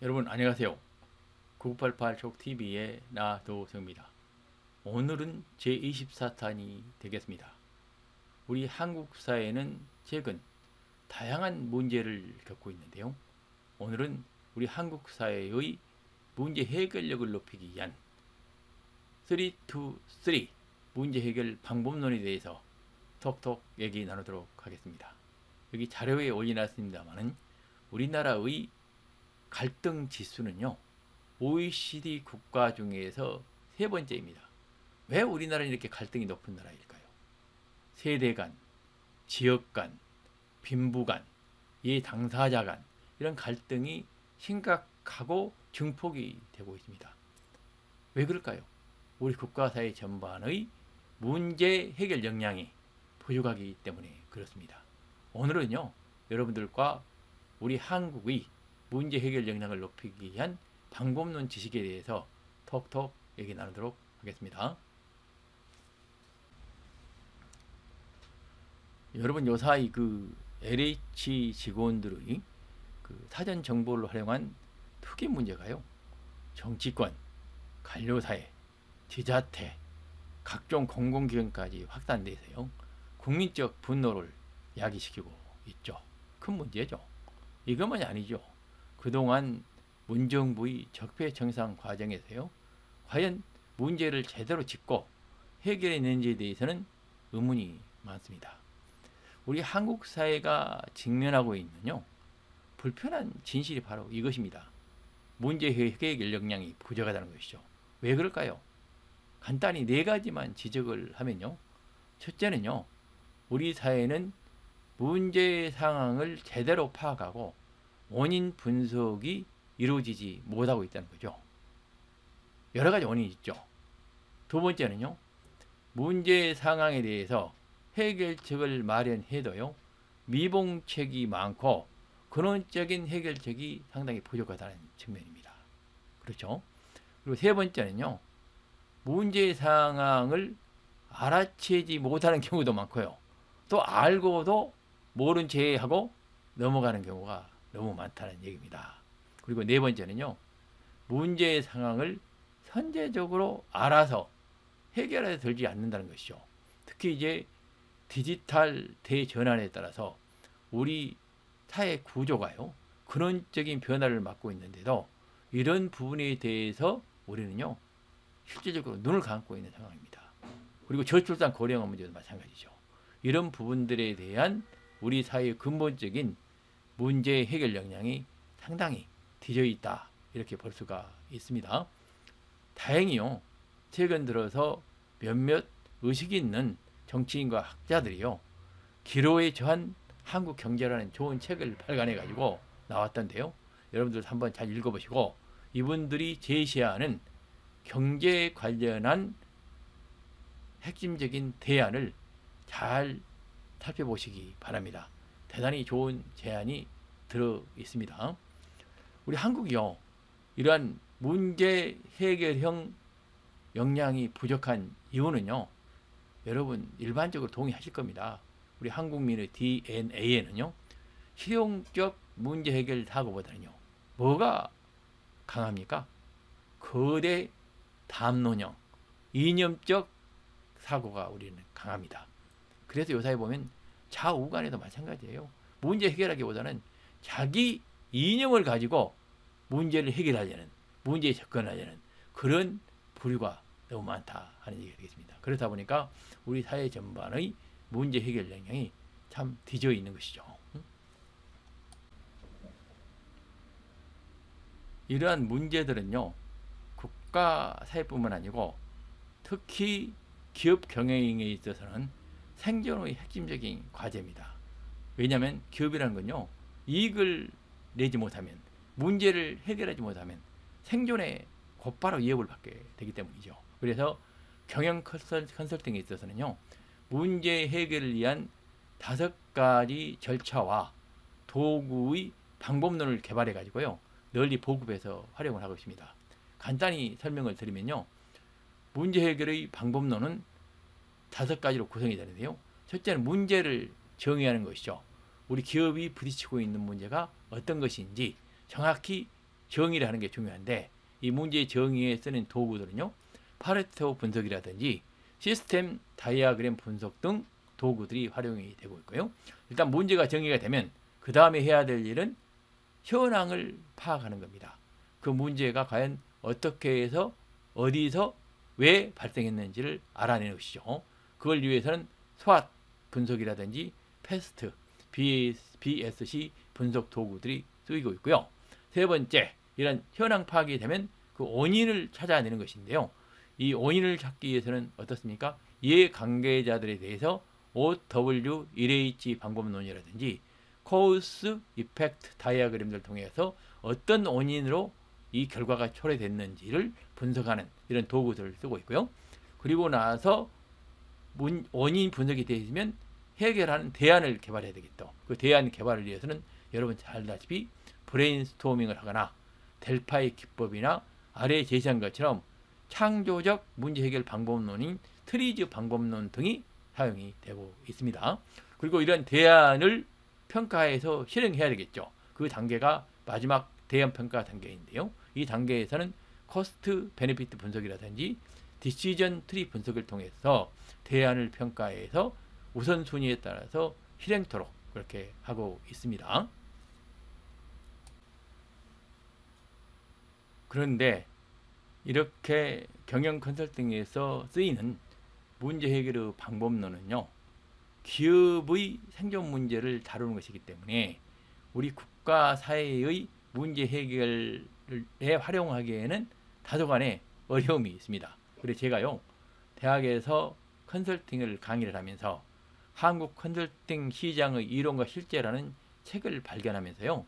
여러분 안녕하세요. 9988족TV의 나도성입니다. 오늘은 제24탄이 되겠습니다. 우리 한국 사회는 최근 다양한 문제를 겪고 있는데요. 오늘은 우리 한국 사회의 문제 해결력을 높이기 위한 3-2-3 문제 해결 방법론에 대해서 톡톡 얘기 나누도록 하겠습니다. 여기 자료에 올려놨습니다만은 우리나라의 갈등 지수는요, OECD 국가 중에서 세 번째입니다. 왜 우리나라는 이렇게 갈등이 높은 나라일까요? 세대 간, 지역 간, 빈부 간, 당사자 간, 이런 갈등이 심각하고 증폭이 되고 있습니다. 왜 그럴까요? 우리 국가사회 전반의 문제 해결 역량이 부족하기 때문에 그렇습니다. 오늘은요, 여러분들과 우리 한국의 문제 해결 역량을 높이기 위한 방법론 지식에 대해서 톡톡 얘기 나누도록 하겠습니다. 여러분 요사이 LH 직원들의 사전 정보를 활용한 투기 문제가요, 정치권, 관료사회, 지자체, 각종 공공기관까지 확산돼서요, 국민적 분노를 야기시키고 있죠. 큰 문제죠. 이것만이 아니죠. 그동안 문정부의 적폐청산 과정에서요, 과연 문제를 제대로 짚고 해결해낸지에 대해서는 의문이 많습니다. 우리 한국 사회가 직면하고 있는요, 불편한 진실이 바로 이것입니다. 문제 해결 역량이 부족하다는 것이죠. 왜 그럴까요? 간단히 네 가지만 지적을 하면요, 첫째는요, 우리 사회는 문제 상황을 제대로 파악하고 원인 분석이 이루어지지 못하고 있다는 거죠. 여러 가지 원인이 있죠. 두 번째는요, 문제 상황에 대해서 해결책을 마련해도요, 미봉책이 많고 근원적인 해결책이 상당히 부족하다는 측면입니다. 그렇죠? 그리고 세 번째는요, 문제 상황을 알아채지 못하는 경우도 많고요, 또 알고도 모른 채 하고 넘어가는 경우가 너무 많다는 얘기입니다. 그리고 네 번째는요, 문제 상황을 선제적으로 알아서 해결해 들지 않는다는 것이죠. 특히 이제 디지털 대전환에 따라서 우리 사회 구조가요, 근원적인 변화를 맞고 있는데도 이런 부분에 대해서 우리는요, 실질적으로 눈을 감고 있는 상황입니다. 그리고 저출산 고령화 문제도 마찬가지죠. 이런 부분들에 대한 우리 사회의 근본적인 문제 해결 역량이 상당히 뒤져 있다, 이렇게 볼 수가 있습니다. 다행히요, 최근 들어서 몇몇 의식 있는 정치인과 학자들이요, 기로에 처한 한국 경제라는 좋은 책을 발간해 가지고 나왔던데요, 여러분들 한번 잘 읽어보시고 이분들이 제시하는 경제에 관련한 핵심적인 대안을 잘 살펴보시기 바랍니다. 대단히 좋은 제안이 들어 있습니다. 우리 한국이요, 이러한 문제 해결형 역량이 부족한 이유는요, 여러분 일반적으로 동의하실 겁니다. 우리 한국민의 DNA에는요, 실용적 문제 해결 사고보다는요, 뭐가 강합니까? 거대 담론형, 이념적 사고가 우리는 강합니다. 그래서 요사에 보면 좌우간에도 마찬가지예요. 문제 해결하기보다는 자기 이념을 가지고 문제를 해결하려는, 문제에 접근하려는 그런 부류가 너무 많다 하는 얘기가 되겠습니다. 그렇다 보니까 우리 사회 전반의 문제 해결 역량이 참 뒤져 있는 것이죠. 이러한 문제들은요, 국가 사회뿐만 아니고 특히 기업 경영에 있어서는 생존의 핵심적인 과제입니다. 왜냐하면 기업이라는 건요, 이익을 내지 못하면, 문제를 해결하지 못하면 생존에 곧바로 위협을 받게 되기 때문이죠. 그래서 경영 컨설팅에 있어서는요, 문제 해결을 위한 5가지 절차와 도구의 방법론을 개발해 가지고요, 널리 보급해서 활용을 하고 있습니다. 간단히 설명을 드리면요, 문제 해결의 방법론은 5가지로 구성이 되는데요. 첫째는 문제를 정의하는 것이죠. 우리 기업이 부딪히고 있는 문제가 어떤 것인지 정확히 정의를 하는 게 중요한데, 이 문제 정의에 쓰는 도구들은요, 파레토 분석이라든지 시스템 다이아그램 분석 등 도구들이 활용이 되고 있고요. 일단 문제가 정의가 되면 그 다음에 해야 될 일은 현황을 파악하는 겁니다. 그 문제가 과연 어떻게 해서 어디서 왜 발생했는지를 알아내는 것이죠. 그걸 위해서는 SWOT 분석이라든지 패스트, BSC 분석 도구들이 쓰이고 있고요. 세 번째, 이런 현황 파악이 되면 그 원인을 찾아내는 것인데요. 이 원인을 찾기 위해서는 어떻습니까? 이해 관계자들에 대해서 OW1H 방법론이라든지 코스 이펙트 다이아그램을 통해서 어떤 원인으로 이 결과가 초래됐는지를 분석하는 이런 도구들을 쓰고 있고요. 그리고 나서 원인 분석이 되면 해결하는 대안을 개발해야 되겠죠. 그 대안 개발을 위해서는 여러분 잘 알다시피 브레인스토밍을 하거나 델파이 기법이나 아래 제시한 것처럼 창조적 문제 해결 방법론인 트리즈 방법론 등이 사용이 되고 있습니다. 그리고 이런 대안을 평가해서 실행해야 되겠죠. 그 단계가 마지막 대안 평가 단계인데요. 이 단계에서는 코스트 베네피트 분석이라든지 디시전 트리 분석을 통해서 대안을 평가해서 우선순위에 따라서 실행토록 그렇게 하고 있습니다. 그런데 이렇게 경영 컨설팅에서 쓰이는 문제 해결의 방법론은요, 기업의 생존 문제를 다루는 것이기 때문에 우리 국가 사회의 문제 해결에 활용하기에는 다소간의 어려움이 있습니다. 그래서 제가요, 대학에서 컨설팅을 강의를 하면서 한국 컨설팅 시장의 이론과 실제라는 책을 발견하면서요,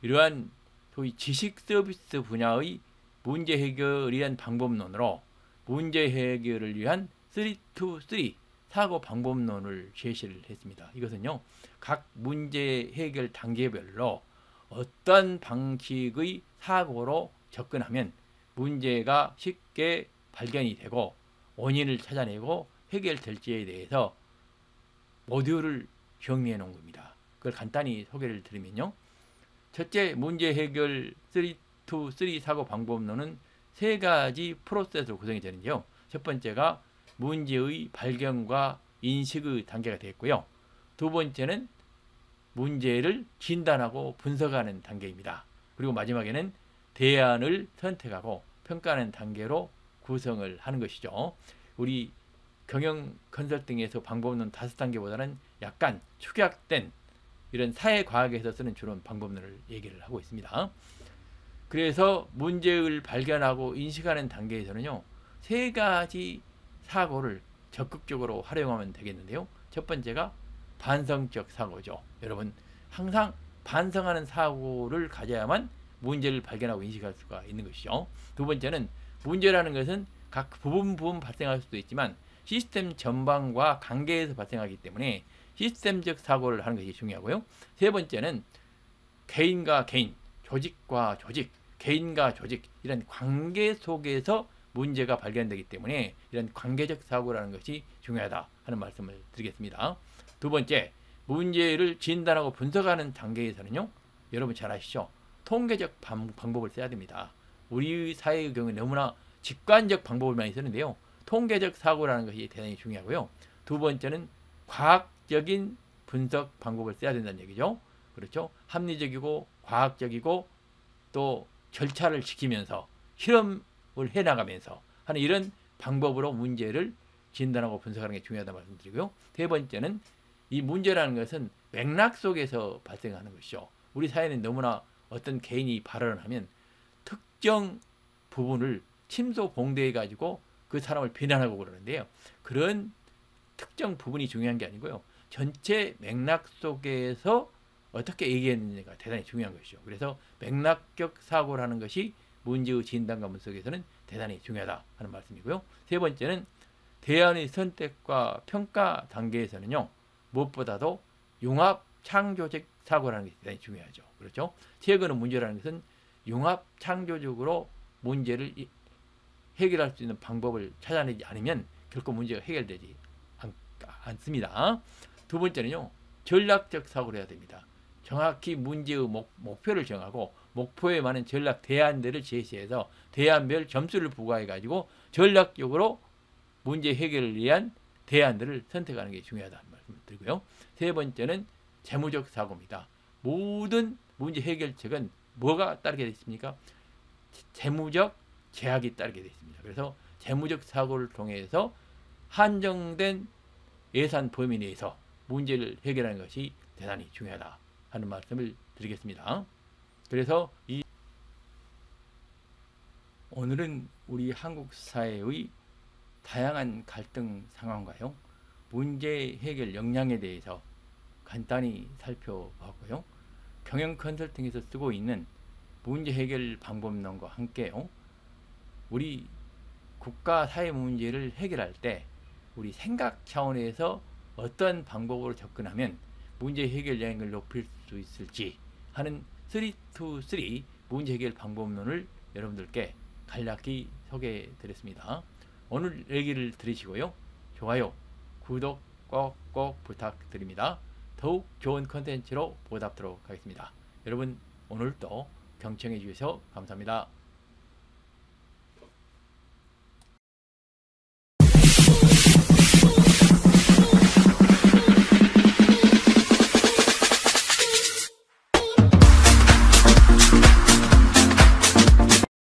이러한 소위 지식 서비스 분야의 문제 해결을 위한 방법론으로 문제 해결을 위한 3-2-3 사고 방법론을 제시를 했습니다. 이것은요, 각 문제 해결 단계별로 어떤 방식의 사고로 접근하면 문제가 쉽게 발견이 되고 원인을 찾아내고 해결될지에 대해서 모듈을 정리해 놓은 겁니다. 그걸 간단히 소개를 드리면요, 첫째, 문제 해결 3-2-3 사고 방법론은 3가지 프로세스로 구성이 되는데요. 첫 번째가 문제의 발견과 인식의 단계가 되겠고요. 두 번째는 문제를 진단하고 분석하는 단계입니다. 그리고 마지막에는 대안을 선택하고 평가하는 단계로 구성을 하는 것이죠. 우리 경영 컨설팅에서 방법론 5단계보다는 약간 축약된 이런 사회과학에서 쓰는 주로 방법론을 얘기를 하고 있습니다. 그래서 문제를 발견하고 인식하는 단계에서는요, 3가지 사고를 적극적으로 활용하면 되겠는데요. 첫 번째가 반성적 사고죠. 여러분, 항상 반성하는 사고를 가져야만 문제를 발견하고 인식할 수가 있는 것이죠. 두 번째는 문제라는 것은 각 부분 발생할 수도 있지만 시스템 전반과 관계에서 발생하기 때문에 시스템적 사고를 하는 것이 중요하고요. 세 번째는 개인과 개인, 조직과 조직, 개인과 조직 이런 관계 속에서 문제가 발견되기 때문에 이런 관계적 사고라는 것이 중요하다 하는 말씀을 드리겠습니다. 두 번째, 문제를 진단하고 분석하는 단계에서는요, 여러분 잘 아시죠? 통계적 방법을 써야 됩니다. 우리 사회의 경우에 너무나 직관적 방법을 많이 쓰는데요, 통계적 사고라는 것이 대단히 중요하고요. 두 번째는 과학적인 분석 방법을 써야 된다는 얘기죠. 그렇죠? 합리적이고 과학적이고 또 절차를 지키면서 실험을 해나가면서 하는 이런 방법으로 문제를 진단하고 분석하는 게 중요하다고 말씀드리고요. 세 번째는 이 문제라는 것은 맥락 속에서 발생하는 것이죠. 우리 사회는 너무나 어떤 개인이 발언을 하면 특정 부분을 침소봉대해 가지고 그 사람을 비난하고 그러는데요, 그런 특정 부분이 중요한 게 아니고요, 전체 맥락 속에서 어떻게 얘기했는지가 대단히 중요한 것이죠. 그래서 맥락적 사고를 하는 것이 문제의 진단과 분석에서는 대단히 중요하다 하는 말씀이고요. 세 번째는 대안의 선택과 평가 단계에서는요, 무엇보다도 융합 창조적 사고라는 것이 대단히 중요하죠. 그렇죠? 최근의 문제라는 것은 융합 창조적으로 문제를 해결할 수 있는 방법을 찾아내지 않으면 결코 문제가 해결되지 않습니다. 두 번째는요, 전략적 사고를 해야 됩니다. 정확히 문제의 목표를 정하고 목표에 맞는 전략 대안들을 제시해서 대안별 점수를 부과해 가지고 전략적으로 문제 해결을 위한 대안들을 선택하는 게 중요하다는 말씀을 드리고요. 세 번째는 재무적 사고입니다. 모든 문제 해결책은 뭐가 따르게 되어 있습니까? 재무적 제약이 따르게 되어 있습니다. 그래서 재무적 사고를 통해서 한정된 예산 범위 내에서 문제를 해결하는 것이 대단히 중요하다 하는 말씀을 드리겠습니다. 그래서 오늘은 우리 한국 사회의 다양한 갈등 상황과요, 문제 해결 역량에 대해서 간단히 살펴봤고요. 경영 컨설팅에서 쓰고 있는 문제 해결 방법론과 함께요, 우리 국가 사회 문제를 해결할 때 우리 생각 차원에서 어떤 방법으로 접근하면 문제 해결 여행을 높일 수 있을지 하는 3-2-3 문제 해결 방법론을 여러분들께 간략히 소개해 드렸습니다. 오늘 얘기를 들으시고요, 좋아요, 구독 꼭꼭 부탁드립니다. 더욱 좋은 컨텐츠로 보답하도록 하겠습니다. 여러분 오늘도 경청해 주셔서 감사합니다.